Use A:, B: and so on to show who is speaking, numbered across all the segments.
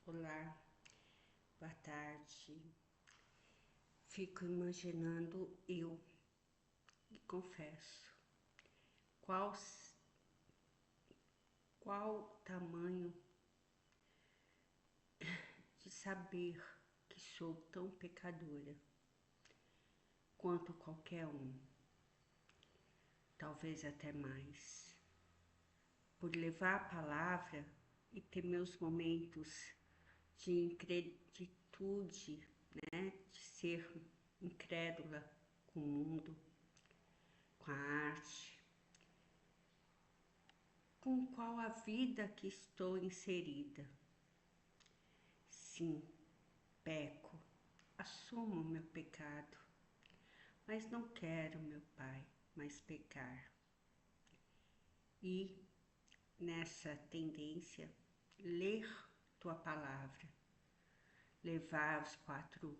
A: Olá, boa tarde. Fico imaginando eu e confesso qual qual tamanho de saber que sou tão pecadora quanto qualquer um, talvez até mais, por levar a palavra e ter meus momentos de increditude, né, de ser incrédula com o mundo, com a arte, com qual a vida que estou inserida. Sim, peco, assumo meu pecado, mas não quero, meu Pai, mais pecar. E nessa tendência, ler tua palavra, levar os quatro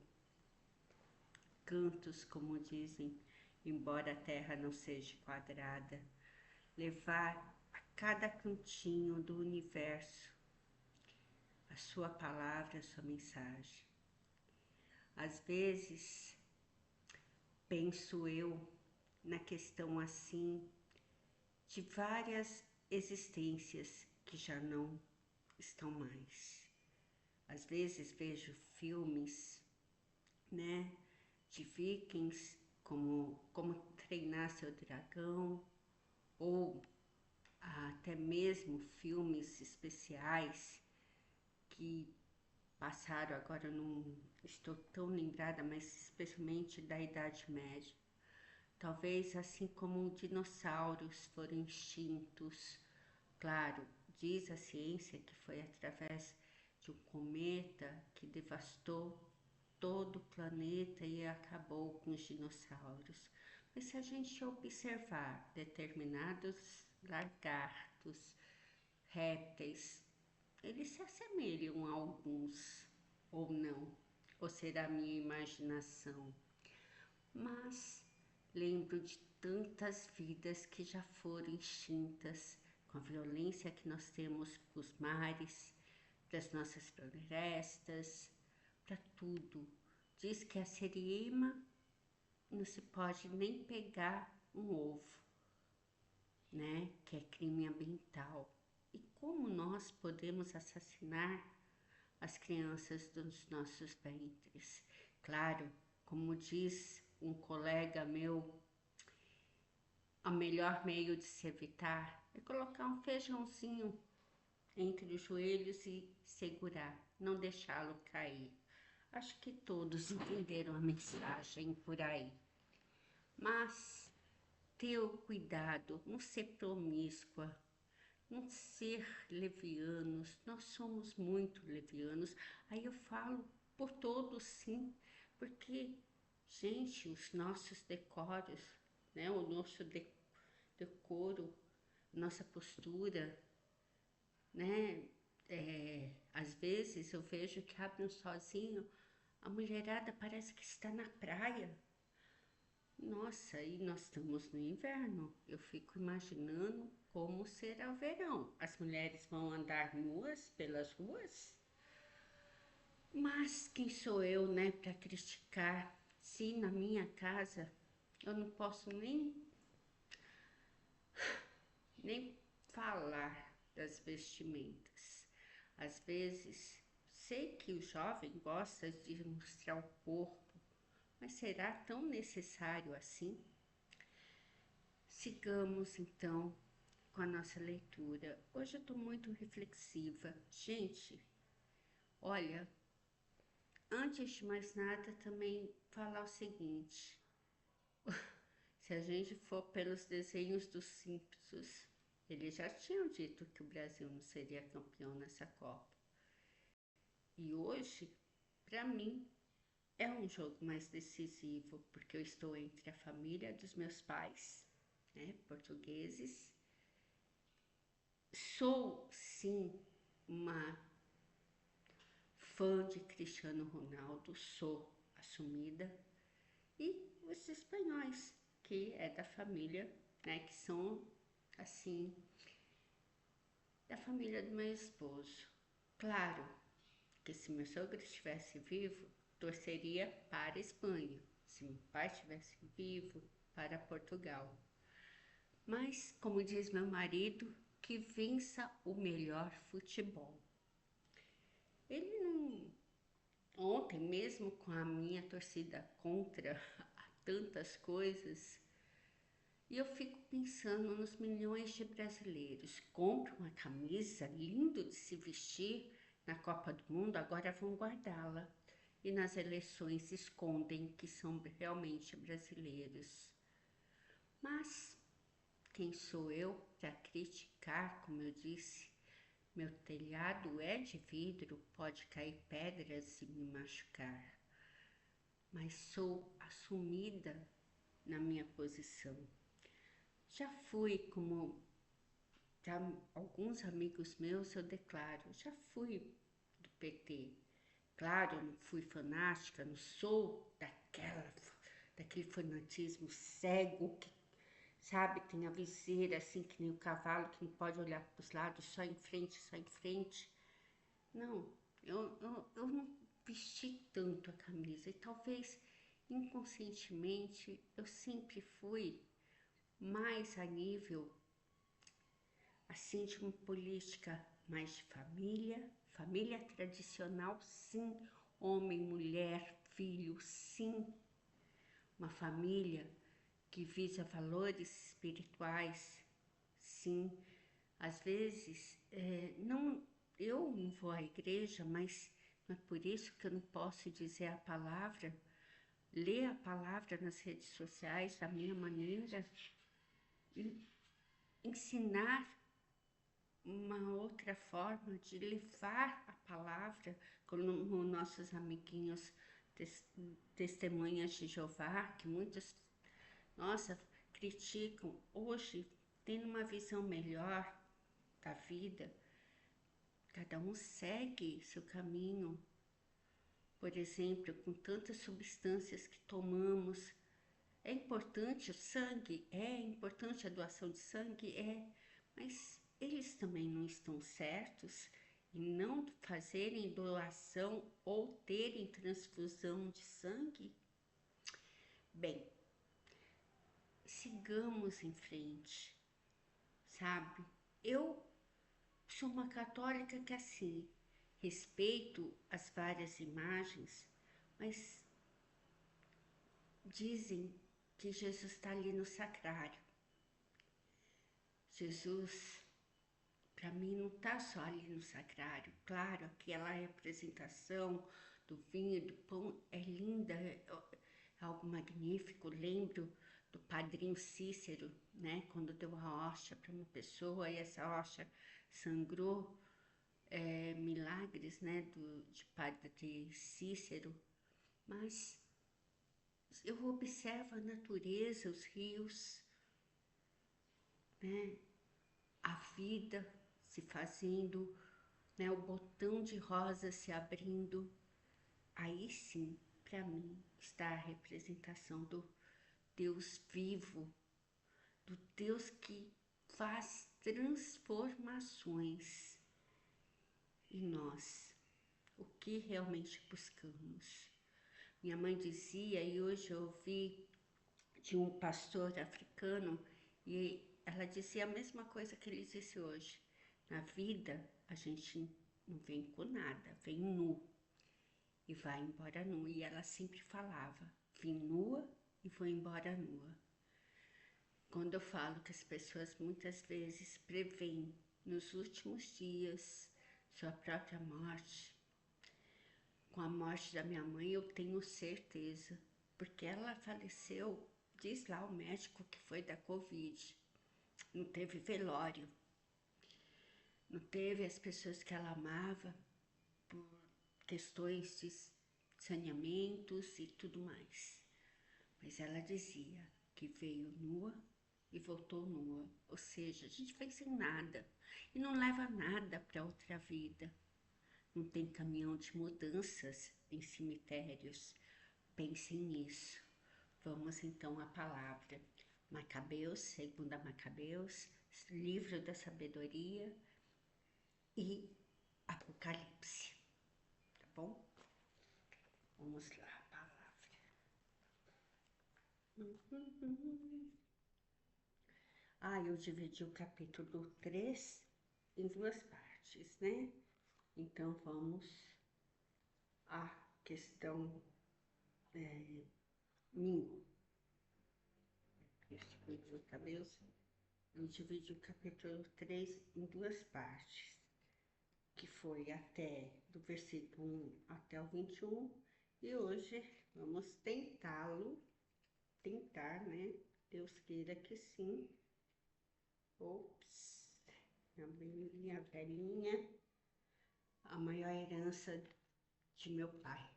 A: cantos, como dizem, embora a terra não seja quadrada, levar a cada cantinho do universo a sua palavra, a sua mensagem. Às vezes, penso eu na questão assim de várias existências que já não estão mais. Às vezes vejo filmes, né, de vikings, como treinar seu dragão, ou até mesmo filmes especiais que passaram, agora não estou tão lembrada, mas especialmente da Idade Média. Talvez assim como dinossauros foram extintos. Claro, diz a ciência que foi através de um cometa que devastou todo o planeta e acabou com os dinossauros. Mas se a gente observar determinados lagartos, répteis, eles se assemelham a alguns, ou não, ou será minha imaginação. Mas lembro de tantas vidas que já foram extintas com a violência que nós temos para os mares, para as nossas florestas, para tudo. Diz que a seriema não se pode nem pegar um ovo, né? Que é crime ambiental. E como nós podemos assassinar as crianças dos nossos ventres? Claro, como diz um colega meu, o melhor meio de se evitar é colocar um feijãozinho entre os joelhos e segurar, não deixá-lo cair. Acho que todos entenderam a mensagem por aí. Mas ter o cuidado, não ser promíscua, não ser levianos, nós somos muito levianos. Aí eu falo por todos, sim, porque, gente, os nossos decoros, né, o nosso decoro, nossa postura, né, às vezes eu vejo que abre um sozinho, a mulherada parece que está na praia. Nossa, e nós estamos no inverno. Eu fico imaginando como será o verão. As mulheres vão andar nuas pelas ruas? Mas quem sou eu, né, para criticar? Se na minha casa eu não posso nem falar das vestimentas. Às vezes, sei que o jovem gosta de mostrar o corpo, mas será tão necessário assim? Sigamos então com a nossa leitura. Hoje eu estou muito reflexiva. Gente, olha, antes de mais nada, também falar o seguinte: se a gente for pelos desenhos dos Simpsons, eles já tinham dito que o Brasil não seria campeão nessa Copa. E hoje, para mim, é um jogo mais decisivo, porque eu estou entre a família dos meus pais, né, portugueses. Sou, sim, uma fã de Cristiano Ronaldo, sou assumida, e os espanhóis, que é da família, né, que são, assim, da família do meu esposo. Claro porque se meu sogro estivesse vivo, torceria para a Espanha. Se meu pai estivesse vivo, para Portugal. Mas, como diz meu marido, que vença o melhor futebol. Ele não. Ontem, mesmo com a minha torcida contra tantas coisas, e eu fico pensando nos milhões de brasileiros. Compram uma camisa lindo de se vestir na Copa do Mundo, agora vão guardá-la. E nas eleições escondem que são realmente brasileiros. Mas quem sou eu para criticar, como eu disse? Meu telhado é de vidro, pode cair pedras e me machucar. Mas sou assumida na minha posição. Já fui, como para alguns amigos meus, eu declaro, já fui do PT. Claro, não fui fanática, não sou daquele fanatismo cego que, sabe, tem a viseira assim que nem o cavalo que não pode olhar para os lados, só em frente, só em frente. Não, eu não vesti tanto a camisa e talvez inconscientemente eu sempre fui mais a nível assim de uma política mais de família, família tradicional, sim, homem, mulher, filho, sim, uma família que visa valores espirituais, sim. Às vezes, não, eu não vou à igreja, mas não é por isso que eu não posso dizer a palavra, ler a palavra nas redes sociais da minha maneira, e ensinar uma outra forma de levar a palavra, como nossos amiguinhos testemunhas de Jeová, que muitos, nossa, criticam, hoje tendo uma visão melhor da vida, cada um segue seu caminho. Por exemplo, com tantas substâncias que tomamos, é importante o sangue? É importante a doação de sangue? É, mas eles também não estão certos em não fazerem doação ou terem transfusão de sangue? Bem, sigamos em frente, sabe? Eu sou uma católica que assim, respeito as várias imagens, mas dizem que Jesus está ali no sacrário. Jesus, para mim, não está só ali no sacrário. Claro, aquela representação do vinho e do pão é linda, é algo magnífico. Lembro do padrinho Cícero, né? Quando deu a hóstia para uma pessoa e essa hóstia sangrou. Milagres, né? De padre Cícero. Mas eu observo a natureza, os rios, né? A vida se fazendo, né? O botão de rosa se abrindo. Aí sim, para mim, está a representação do Deus vivo, do Deus que faz transformações em nós. O que realmente buscamos? Minha mãe dizia, e hoje eu ouvi de um pastor africano, e ela dizia a mesma coisa que ele disse hoje. Na vida, a gente não vem com nada, vem nu e vai embora nu. E ela sempre falava, vim nua e vou embora nua. Quando eu falo que as pessoas muitas vezes preveem nos últimos dias sua própria morte, com a morte da minha mãe eu tenho certeza, porque ela faleceu, diz lá o médico que foi da Covid, não teve velório, não teve as pessoas que ela amava por questões de saneamentos e tudo mais. Mas ela dizia que veio nua e voltou nua, ou seja, a gente vai sem nada e não leva nada para outra vida. Não tem caminhão de mudanças em cemitérios. Pensem nisso. Vamos então à palavra. Macabeus, segunda Macabeus, livro da sabedoria e Apocalipse. Tá Vamos lá, a palavra. Eu dividi o capítulo 3 em duas partes, né? Então vamos à questão minha. Eu dividi o capítulo 3 em duas partes, que foi até do versículo 1 até o 21, e hoje vamos tentar, né? Deus queira que sim. Ops, minha velhinha, a maior herança de meu pai.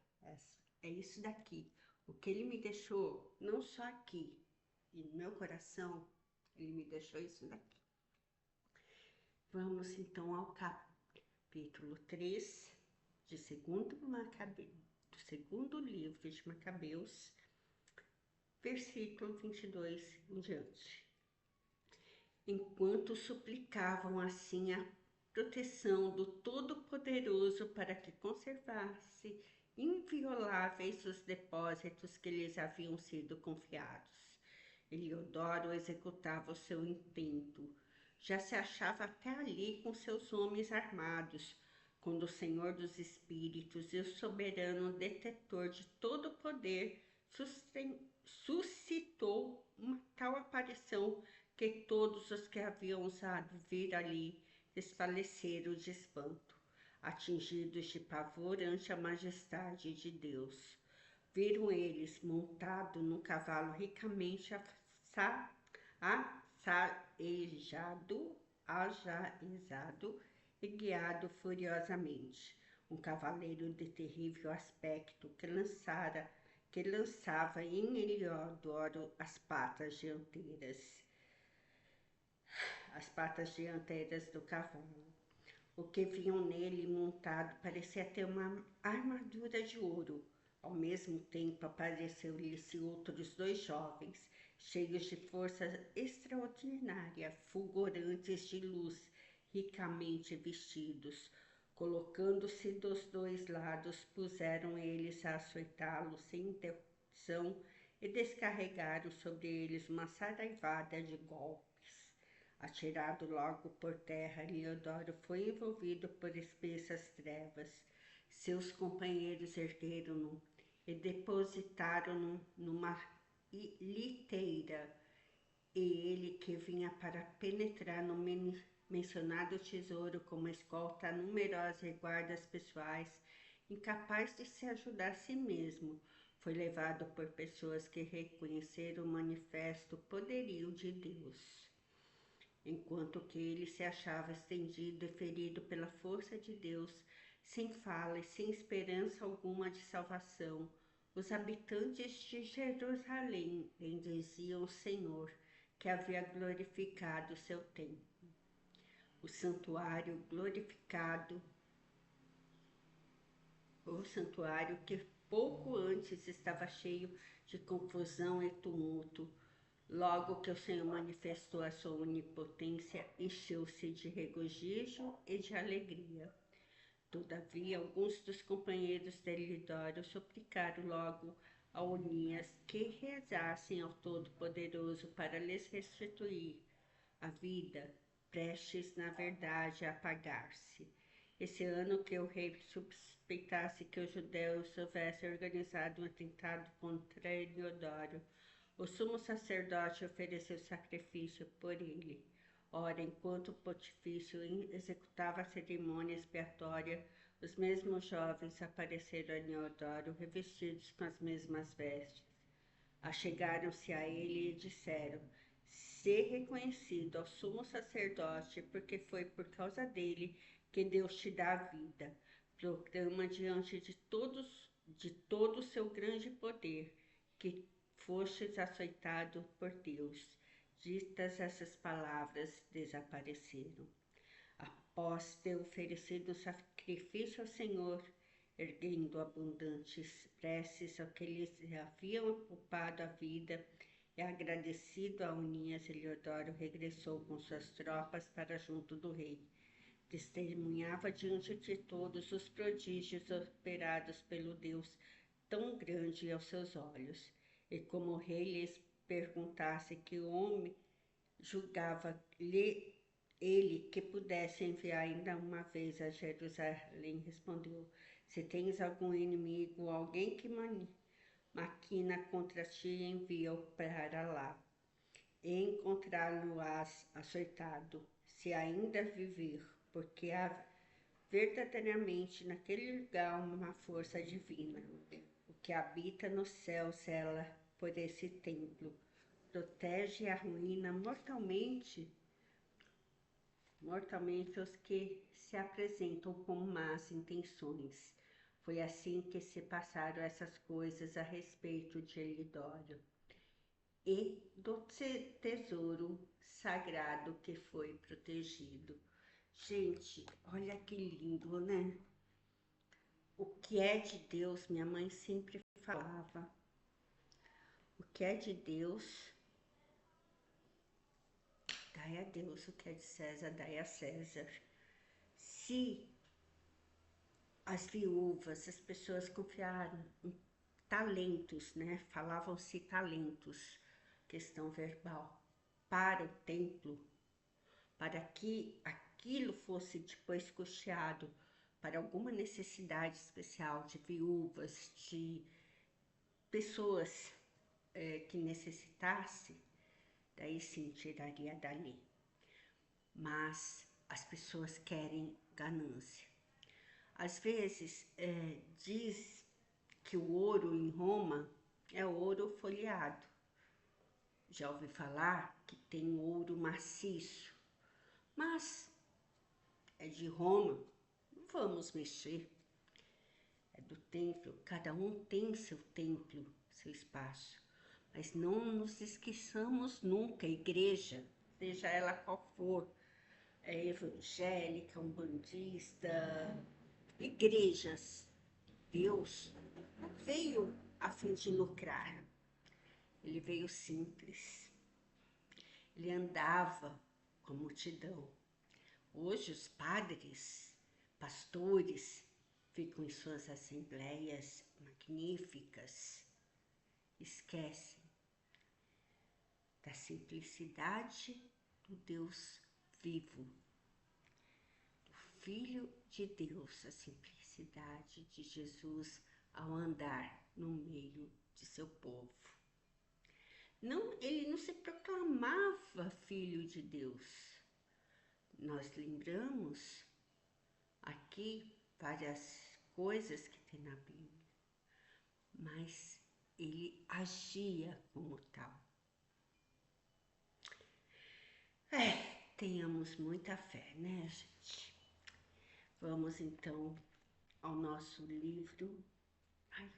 A: É isso daqui. O que ele me deixou, não só aqui, e no meu coração, ele me deixou isso daqui. Vamos então ao capítulo 3 do segundo livro de Macabeus, versículo 22 em diante. Enquanto suplicavam assim a proteção do Todo-Poderoso para que conservasse invioláveis os depósitos que lhes haviam sido confiados. Eliodoro executava o seu intento. Já se achava até ali com seus homens armados, quando o Senhor dos Espíritos e o soberano detetor de todo o poder suscitou uma tal aparição que todos os que haviam ousado vir ali desfaleceram de espanto, atingidos de pavor ante a majestade de Deus. Viram eles montado num cavalo ricamente ajaezado e guiado furiosamente. Um cavaleiro de terrível aspecto que lançava em Heliodoro as patas dianteiras do cavalo. O que viam nele montado parecia ter uma armadura de ouro. Ao mesmo tempo apareceram-lhes outros dois jovens, cheios de força extraordinária, fulgurantes de luz, ricamente vestidos. Colocando-se dos dois lados, puseram eles a açoitá-lo sem interrupção e descarregaram sobre eles uma saraivada de golpes. Atirado logo por terra, Eliodoro foi envolvido por espessas trevas. Seus companheiros ergueram-no e depositaram-no numa liteira, e ele, que vinha para penetrar no mencionado tesouro como escolta a numerosas guardas pessoais, incapaz de se ajudar a si mesmo, foi levado por pessoas que reconheceram o manifesto poderio de Deus. Enquanto que ele se achava estendido e ferido pela força de Deus, sem fala e sem esperança alguma de salvação, os habitantes de Jerusalém bendiziam o Senhor, que havia glorificado o seu templo. O santuário que pouco antes estava cheio de confusão e tumulto, logo que o Senhor manifestou a sua onipotência, encheu-se de regozijo e de alegria. Todavia, alguns dos companheiros de Eliodoro suplicaram logo a Onias que rezassem ao Todo-Poderoso para lhes restituir a vida, prestes, na verdade, a apagar-se. Esse ano que o rei suspeitasse que os judeus houvessem organizado um atentado contra Eliodoro, o sumo sacerdote ofereceu sacrifício por ele. Ora, enquanto o pontifício executava a cerimônia expiatória, os mesmos jovens apareceram a Eliodoro revestidos com as mesmas vestes. Achegaram-se a ele e disseram: "Sê reconhecido ao sumo sacerdote, porque foi por causa dele que Deus te dá a vida. Proclama diante de todo o seu grande poder, que fostes açoitado por Deus." Ditas essas palavras, desapareceram. Após ter oferecido sacrifício ao Senhor, erguendo abundantes preces ao que lhes haviam poupado a vida, e agradecido a Onias, Eliodoro regressou com suas tropas para junto do rei. Testemunhava diante de todos os prodígios operados pelo Deus tão grande aos seus olhos. E como o rei lhes perguntasse que homem julgava-lhe ele que pudesse enviar ainda uma vez a Jerusalém, respondeu: se tens algum inimigo, alguém que maquina contra ti, envia-o para lá, e encontrá-lo-ás acertado, se ainda viver, porque há verdadeiramente naquele lugar uma força divina. O que habita no céu zela por esse templo, protege e arruína mortalmente os que se apresentam com más intenções. Foi assim que se passaram essas coisas a respeito de Elidório e do tesouro sagrado que foi protegido. Gente, olha que lindo, né? O que é de Deus, minha mãe sempre falava. O que é de Deus, dai a Deus. O que é de César, dai a César. Se as viúvas, as pessoas confiaram em talentos, né? Falavam-se talentos, questão verbal, para o templo, para que aquilo fosse depois custeado para alguma necessidade especial de viúvas, de pessoas que necessitasse, daí sim tiraria dali. Mas as pessoas querem ganância. Às vezes diz que o ouro em Roma é ouro folheado. Já ouvi falar que tem ouro maciço, mas é de Roma, não vamos mexer. É do templo, cada um tem seu templo, seu espaço. Mas não nos esqueçamos nunca, igreja, seja ela qual for, evangélica, umbandista, igrejas, Deus não veio a fim de lucrar, ele veio simples, ele andava com a multidão. Hoje os padres, pastores, ficam em suas assembleias magníficas, esquecem da simplicidade do Deus vivo, do Filho de Deus, a simplicidade de Jesus ao andar no meio de seu povo. Não, ele não se proclamava filho de Deus. Nós lembramos aqui várias coisas que tem na Bíblia, mas ele agia como tal. Tenhamos muita fé, né, gente? Vamos então ao nosso livro. Ai,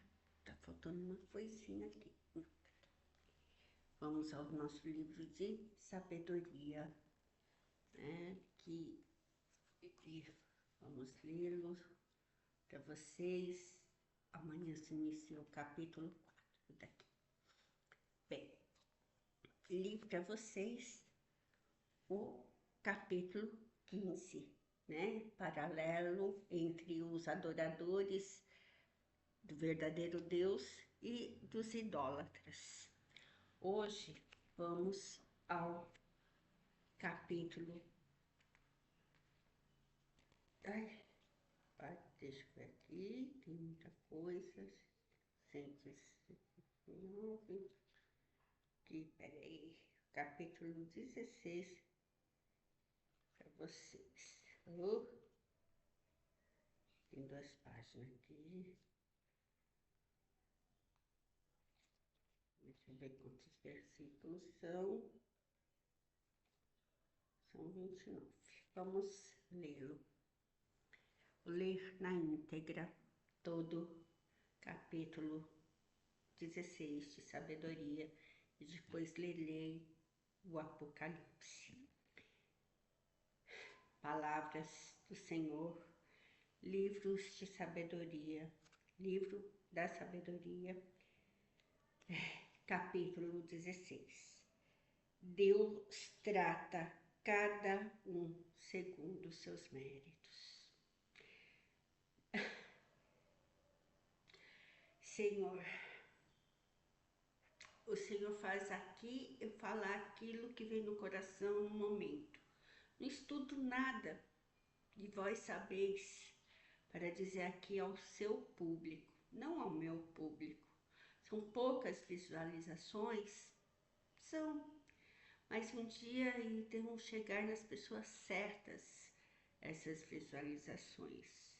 A: tá faltando uma coisinha aqui. Vamos ao nosso livro de sabedoria, né? Vamos lê-lo para vocês. Amanhã se inicia o capítulo 4 daqui. Bem, li para vocês o capítulo 15, né? Paralelo entre os adoradores do verdadeiro Deus e dos idólatras. Hoje vamos ao capítulo. Deixa eu ver aqui, tem muita coisa. 169. Aqui, peraí. Capítulo 16 para vocês. Tem 2 páginas aqui. Deixa eu ver quantos versículos são. São 29. Vamos lê-lo. Vou ler na íntegra todo capítulo 16 de sabedoria e depois lerei o Apocalipse. Palavras do Senhor, livros de sabedoria, livro da sabedoria, capítulo 16. Deus trata cada um segundo os seus méritos. Senhor, o Senhor faz aqui eu falar aquilo que vem no coração no momento. Não estudo nada, e vós sabeis, para dizer aqui ao seu público, não ao meu público. São poucas visualizações, são, mas um dia irão chegar nas pessoas certas essas visualizações.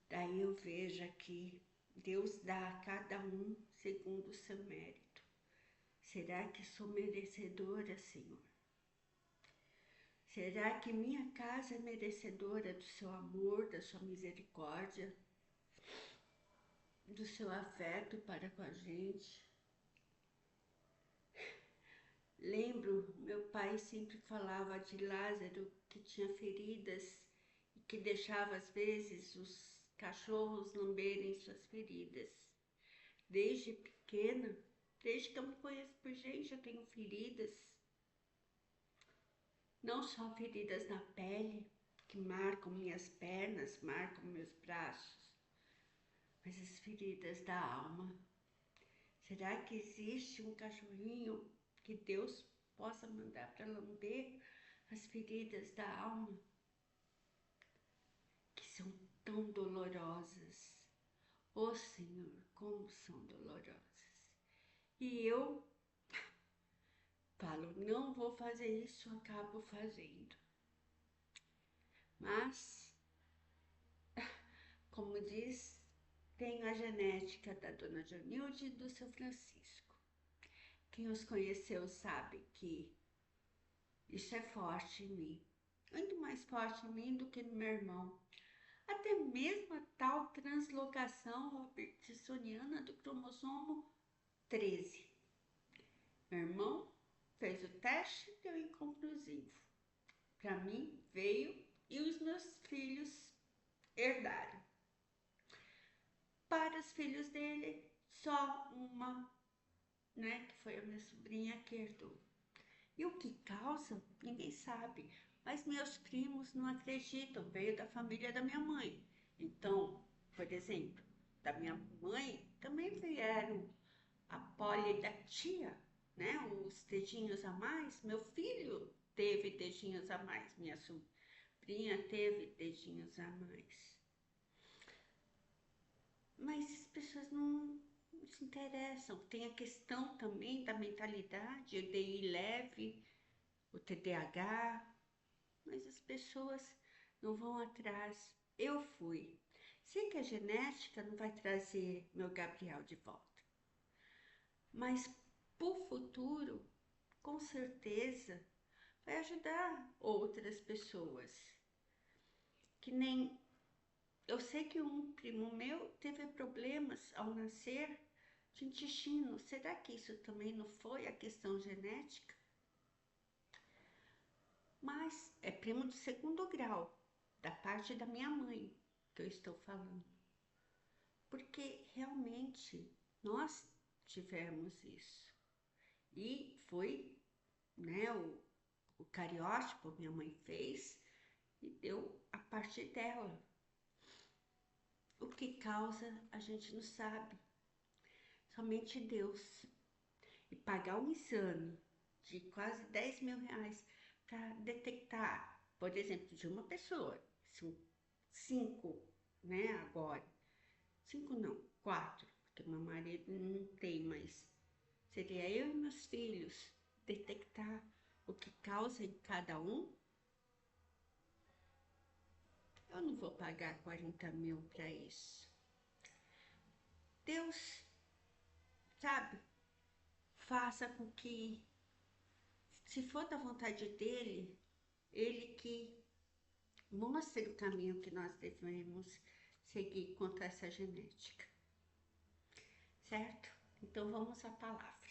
A: Daí eu vejo que Deus dá a cada um segundo o seu mérito. Será que sou merecedora, Senhor? Será que minha casa é merecedora do seu amor, da sua misericórdia, do seu afeto para com a gente? Lembro, meu pai sempre falava de Lázaro que tinha feridas e que deixava às vezes os cachorros lamberem suas feridas. Desde pequena, desde que eu me conheço por gente, eu tenho feridas. Não só feridas na pele, que marcam minhas pernas, marcam meus braços, mas as feridas da alma. Será que existe um cachorrinho que Deus possa mandar para lamber as feridas da alma, que são tão dolorosas? Oh Senhor, como são dolorosas. E eu falo, não vou fazer isso, acabo fazendo. Mas, como diz, tenho a genética da Dona Jonilde e do seu Francisco. Quem os conheceu sabe que isso é forte em mim. Muito mais forte em mim do que no meu irmão. Até mesmo a tal translocação robertsoniana do cromossomo 13. Meu irmão fez o teste e deu inconclusivo. Para mim, veio e os meus filhos herdaram. Para os filhos dele, só uma, né, que foi a minha sobrinha que herdou. E o que causa, ninguém sabe. Mas meus primos não acreditam, veio da família da minha mãe. Então, por exemplo, da minha mãe também vieram a poli da tia, né? Os dedinhos a mais. Meu filho teve dedinhos a mais, minha sobrinha teve dedinhos a mais. Mas as pessoas não se interessam. Tem a questão também da mentalidade, o DI leve, o TDAH, mas as pessoas não vão atrás. Eu fui. Sei que a genética não vai trazer meu Gabriel de volta, mas por futuro, com certeza, vai ajudar outras pessoas. Que nem eu sei que um primo meu teve problemas ao nascer de intestino. Será que isso também não foi a questão genética? Mas é primo de segundo grau, da parte da minha mãe, que eu estou falando. Porque realmente nós tivemos isso. E foi, né, o cariótipo minha mãe fez e deu a parte dela. O que causa a gente não sabe. Somente Deus. E pagar um exame de quase 10 mil reais para detectar, por exemplo, de uma pessoa, são 5, né, agora. 5 não, 4, porque meu marido não tem, mas seria eu e meus filhos detectar o que causa em cada um. Eu não vou pagar 40 mil para isso. Deus, sabe, faça com que, se for da vontade dele, ele que mostre o caminho que nós devemos seguir quanto a essa genética. Certo? Então vamos à palavra.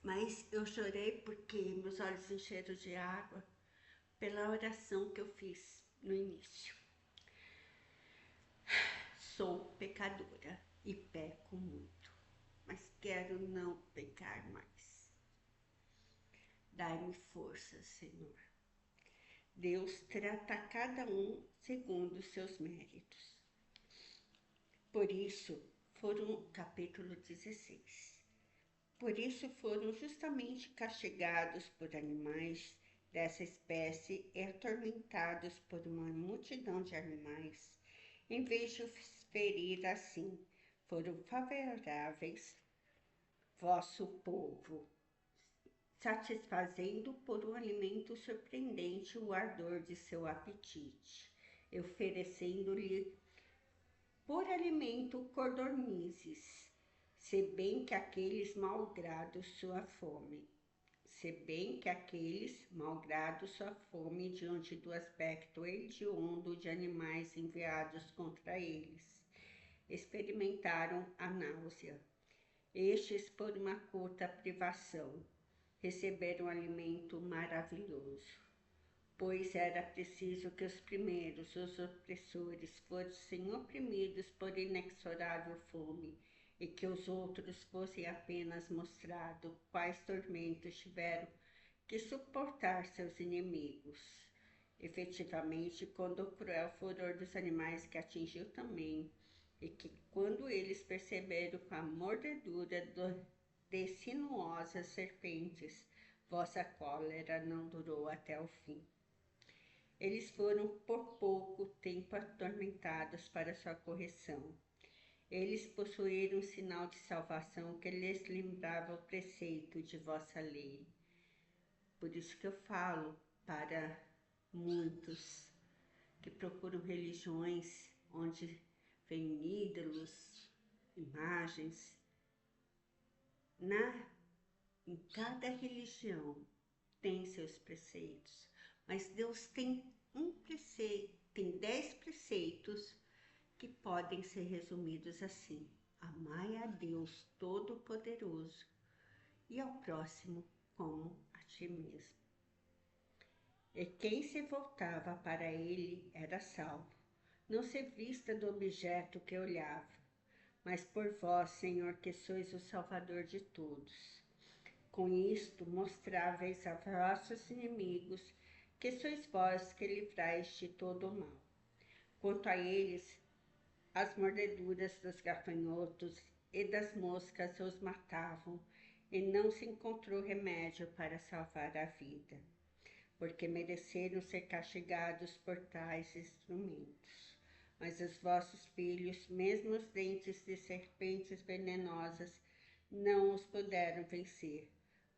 A: Mas eu chorei porque meus olhos encheram de água pela oração que eu fiz no início. Sou pecadora e peco muito, mas quero não pecar mais. Dai-me força, Senhor. Deus trata cada um segundo os seus méritos. Por isso foram, capítulo 16. Por isso foram justamente castigados por animais dessa espécie e atormentados por uma multidão de animais, em vez de os ferir assim, foram favoráveis vosso povo, satisfazendo por um alimento surpreendente o ardor de seu apetite, oferecendo-lhe por alimento codornizes, se bem que aqueles malgrado sua fome. Se bem que aqueles, malgrado sua fome diante do aspecto hediondo de animais enviados contra eles, experimentaram a náusea. Estes, por uma curta privação, receberam alimento maravilhoso, pois era preciso que os primeiros, os opressores, fossem oprimidos por inexorável fome, e que os outros fossem apenas mostrados quais tormentos tiveram que suportar seus inimigos. Efetivamente, quando o cruel furor dos animais que atingiu também, e que quando eles perceberam com a mordedura de sinuosas serpentes, vossa cólera não durou até o fim. Eles foram por pouco tempo atormentados para sua correção. Eles possuíram um sinal de salvação que lhes lembrava o preceito de vossa lei. Por isso que eu falo para muitos que procuram religiões onde vem ídolos, imagens. Em cada religião tem seus preceitos, mas Deus tem um preceito, tem 10 preceitos que podem ser resumidos assim: amai a Deus Todo-Poderoso e ao próximo como a ti mesmo. E quem se voltava para ele era salvo, não se vista do objeto que olhava, mas por vós, Senhor, que sois o Salvador de todos. Com isto mostráveis a vossos inimigos que sois vós que livrais de todo o mal. Quanto a eles, as mordeduras dos gafanhotos e das moscas os matavam, e não se encontrou remédio para salvar a vida, porque mereceram ser castigados por tais instrumentos. Mas os vossos filhos, mesmo os dentes de serpentes venenosas, não os puderam vencer,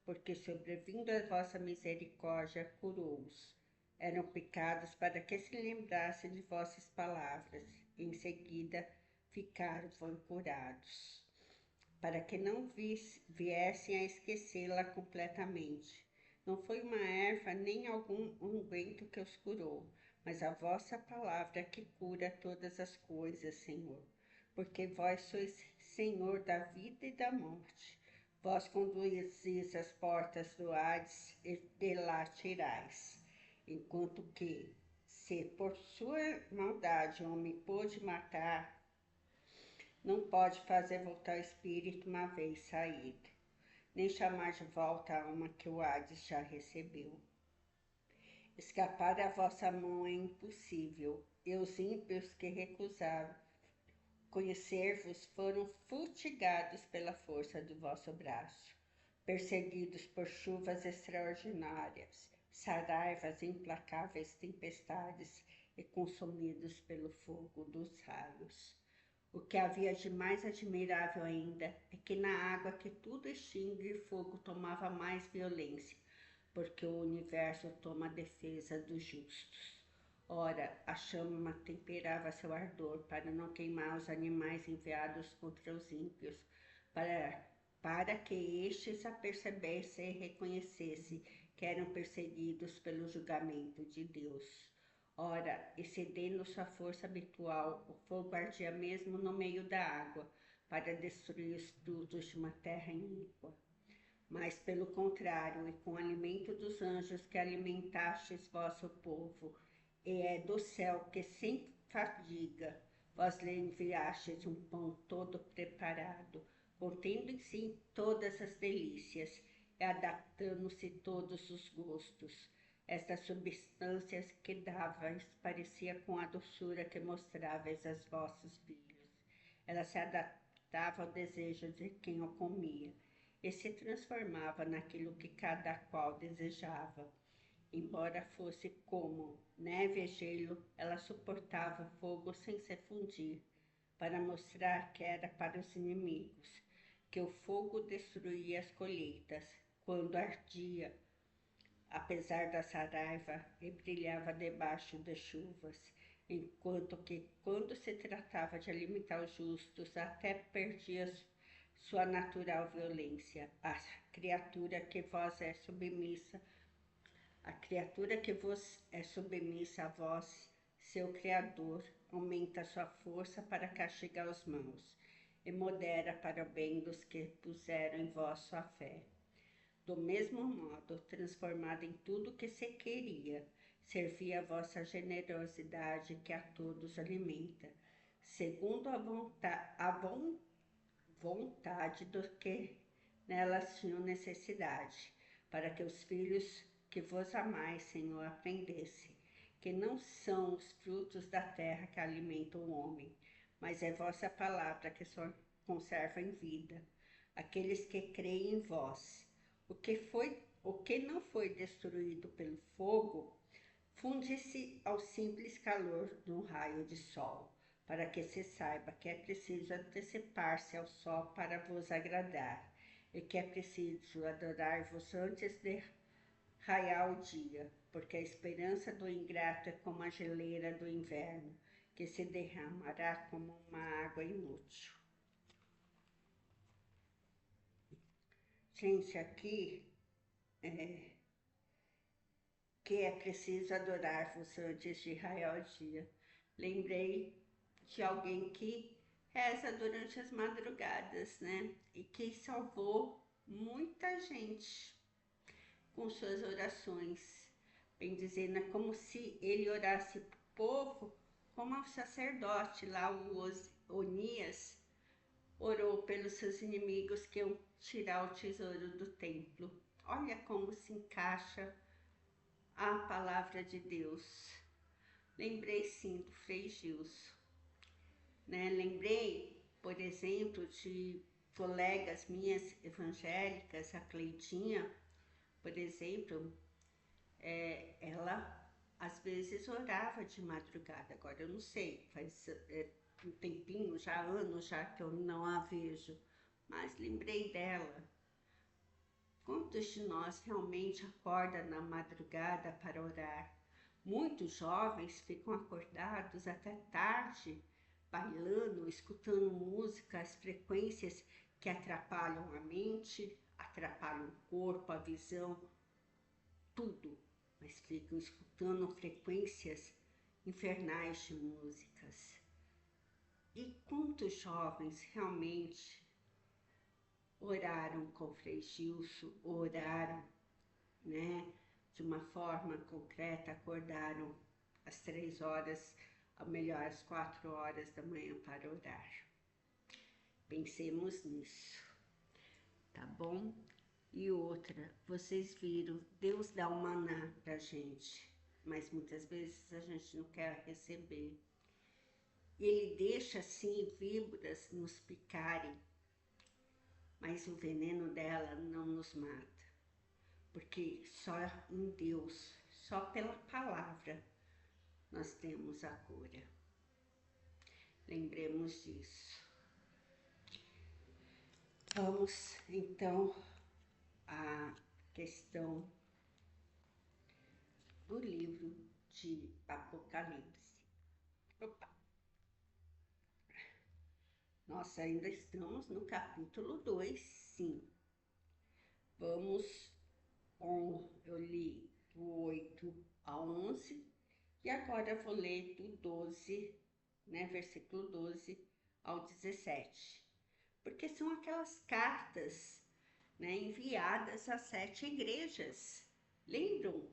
A: porque sobrevindo a vossa misericórdia, curou-os. Eram picados para que se lembrassem de vossas palavras, e em seguida ficaram curados, para que não viessem a esquecê-la completamente. Não foi uma erva nem algum unguento que os curou, mas a vossa palavra que cura todas as coisas, Senhor. Porque vós sois Senhor da vida e da morte. Vós conduzis as portas do Hades e de lá tirais. Enquanto que, se por sua maldade o homem pôde matar, não pode fazer voltar o espírito uma vez saído, nem chamar de volta a alma que o Hades já recebeu. Escapar da vossa mão é impossível, e os ímpios que recusaram conhecer-vos foram fustigados pela força do vosso braço, perseguidos por chuvas extraordinárias, saraivas, implacáveis tempestades e consumidos pelo fogo dos raios. O que havia de mais admirável ainda é que na água que tudo extingue, o fogo tomava mais violência, porque o universo toma a defesa dos justos. Ora, a chama temperava seu ardor para não queimar os animais enviados contra os ímpios, para que estes a percebessem e reconhecessem que eram perseguidos pelo julgamento de Deus. Ora, excedendo sua força habitual, o fogo ardia mesmo no meio da água, para destruir os frutos de uma terra iníqua. Mas, pelo contrário, e com o alimento dos anjos que alimentastes vosso povo, e é do céu que sem fadiga vós lhe enviastes um pão todo preparado, contendo em si todas as delícias, e adaptando-se todos os gostos. Estas substâncias que davais parecia com a doçura que mostráveis aos vossos filhos. Ela se adaptava ao desejo de quem o comia e se transformava naquilo que cada qual desejava. Embora fosse como neve e gelo, ela suportava fogo sem se fundir, para mostrar que era para os inimigos, que o fogo destruía as colheitas, quando ardia, apesar da saraiva, e brilhava debaixo das chuvas, enquanto que, quando se tratava de alimentar os justos, até perdia sua natural violência. A criatura que vos é submissa a vós, seu Criador, aumenta sua força para castigar os maus, e modera para o bem dos que puseram em vós sua fé. Do mesmo modo, transformado em tudo que se queria, servia a vossa generosidade que a todos alimenta, segundo vontade do que nelas tinham necessidade, para que os filhos que vos amais, Senhor, aprendessem que não são os frutos da terra que alimentam o homem, mas é vossa palavra que só conserva em vida aqueles que creem em vós. O que não foi destruído pelo fogo funde-se ao simples calor de um raio de sol, para que se saiba que é preciso antecipar-se ao sol para vos agradar, e que é preciso adorar-vos antes de raiar o dia, porque a esperança do ingrato é como a geleira do inverno, que se derramará como uma água inútil. Gente, aqui que é preciso adorar-vos antes de raiar o dia. Lembrei de alguém que reza durante as madrugadas, né? E que salvou muita gente com suas orações. Bem dizendo, é como se ele orasse para o povo, como o sacerdote lá, o Onias, orou pelos seus inimigos que iam tirar o tesouro do templo. Olha como se encaixa a palavra de Deus. Lembrei sim do Frei Gilson, né? Lembrei, por exemplo, de colegas minhas evangélicas, a Cleitinha, por exemplo, ela às vezes orava de madrugada, agora eu não sei, faz um tempinho, já anos já que eu não a vejo, mas lembrei dela. Quantos de nós realmente acordam na madrugada para orar? Muitos jovens ficam acordados até tarde, bailando, escutando músicas, frequências que atrapalham a mente, atrapalham o corpo, a visão, tudo, mas ficam escutando frequências infernais de músicas. E quantos jovens realmente oraram com o Frei Gilson, oraram, né, de uma forma concreta, acordaram às 3 horas, ou melhor, às 4 horas da manhã para orar. Pensemos nisso, tá bom? E outra, vocês viram, Deus dá um maná pra gente, mas muitas vezes a gente não quer receber. Ele deixa assim víboras nos picarem, mas o veneno dela não nos mata, porque só em Deus, só pela palavra, nós temos a cura. Lembremos disso. Vamos então à questão do livro de Apocalipse. Opa! Nós ainda estamos no capítulo 2, sim. Vamos, eu li do 8 ao 11 e agora vou ler do 12, né, versículo 12 ao 17. Porque são aquelas cartas, né, enviadas às 7 igrejas. Lembram?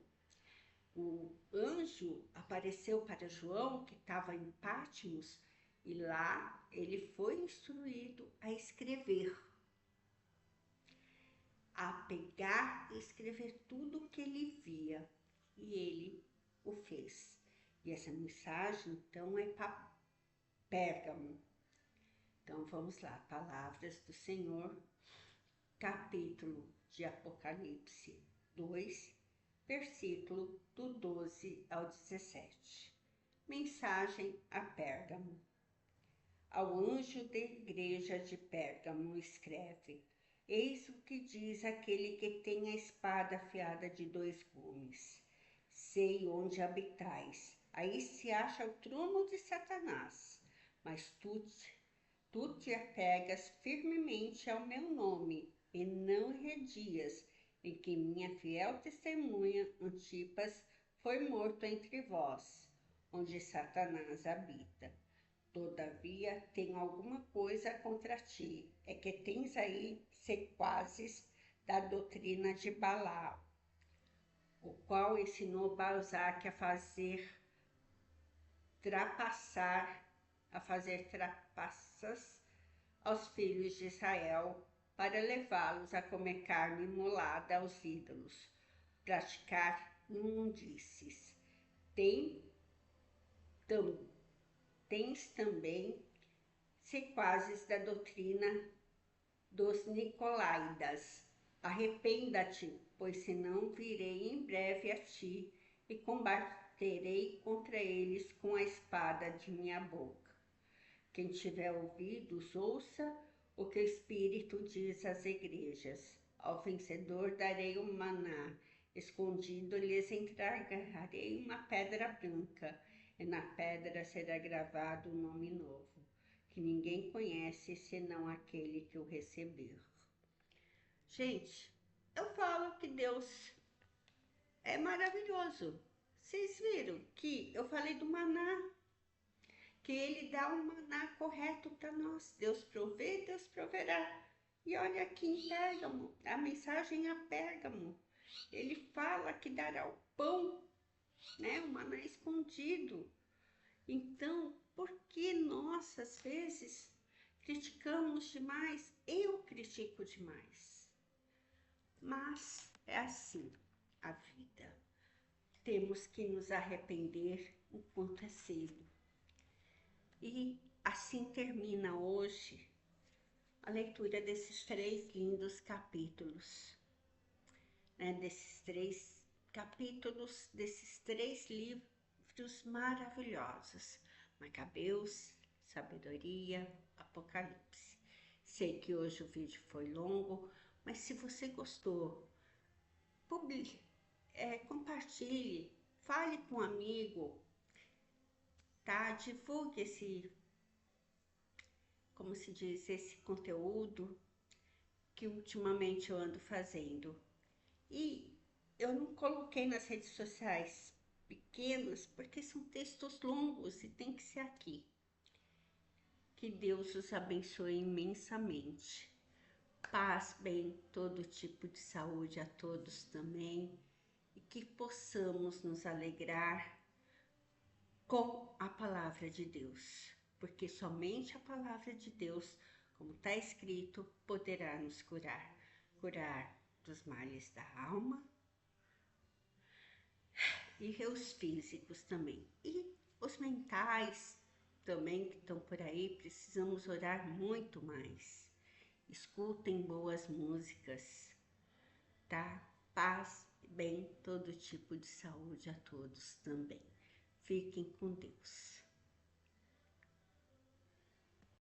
A: O anjo apareceu para João, que estava em Patmos, e lá ele foi instruído a escrever, a pegar e escrever tudo o que ele via. E ele o fez. E essa mensagem, então, é para Pérgamo. Então vamos lá, Palavras do Senhor, capítulo de Apocalipse 2, versículo do 12 ao 17. Mensagem a Pérgamo. Ao anjo da igreja de Pérgamo escreve: Eis o que diz aquele que tem a espada afiada de 2 gumes. Sei onde habitais, aí se acha o trono de Satanás, mas tu te apegas firmemente ao meu nome, e não redias, em que minha fiel testemunha Antipas foi morto entre vós, onde Satanás habita. Todavia, tenho alguma coisa contra ti, é que tens aí sequazes da doutrina de Balaão, o qual ensinou Balzac trapaçar, a fazer trapaças aos filhos de Israel, para levá-los a comer carne imolada aos ídolos, praticar imundícies. Tens também sequazes da doutrina dos Nicolaidas. Arrependa-te, pois senão virei em breve a ti e combaterei contra eles com a espada de minha boca. Quem tiver ouvidos, ouça o que o Espírito diz às igrejas. Ao vencedor darei um maná, escondido lhes entregarei uma pedra branca, e na pedra será gravado um nome novo, que ninguém conhece senão aquele que o receber. Gente, eu falo que Deus é maravilhoso. Vocês viram que eu falei do maná, que Ele dá o maná correto para nós. Deus provê, Deus proverá. E olha aqui em Pérgamo, a mensagem a Pérgamo. Ele fala que dará o pão, né? O maná escondido. Então, por que nós, às vezes, criticamos demais? Eu critico demais. Mas é assim a vida. Temos que nos arrepender enquanto é cedo. E assim termina hoje a leitura desses 3 lindos capítulos, né? Desses 3 capítulos, desses 3 livros maravilhosos: Macabeus, Sabedoria, Apocalipse. Sei que hoje o vídeo foi longo, mas se você gostou, compartilhe, fale com um amigo, tá? Divulgue como se diz, esse conteúdo que ultimamente eu ando fazendo. E eu não coloquei nas redes sociais pequenas porque são textos longos e tem que ser aqui. Que Deus os abençoe imensamente. Paz, bem, todo tipo de saúde a todos também, e que possamos nos alegrar com a palavra de Deus, porque somente a palavra de Deus, como está escrito, poderá nos curar. Curar dos males da alma e os físicos também. E os mentais também que estão por aí, precisamos orar muito mais. Escutem boas músicas, tá? Paz, bem, todo tipo de saúde a todos também. Fiquem com Deus.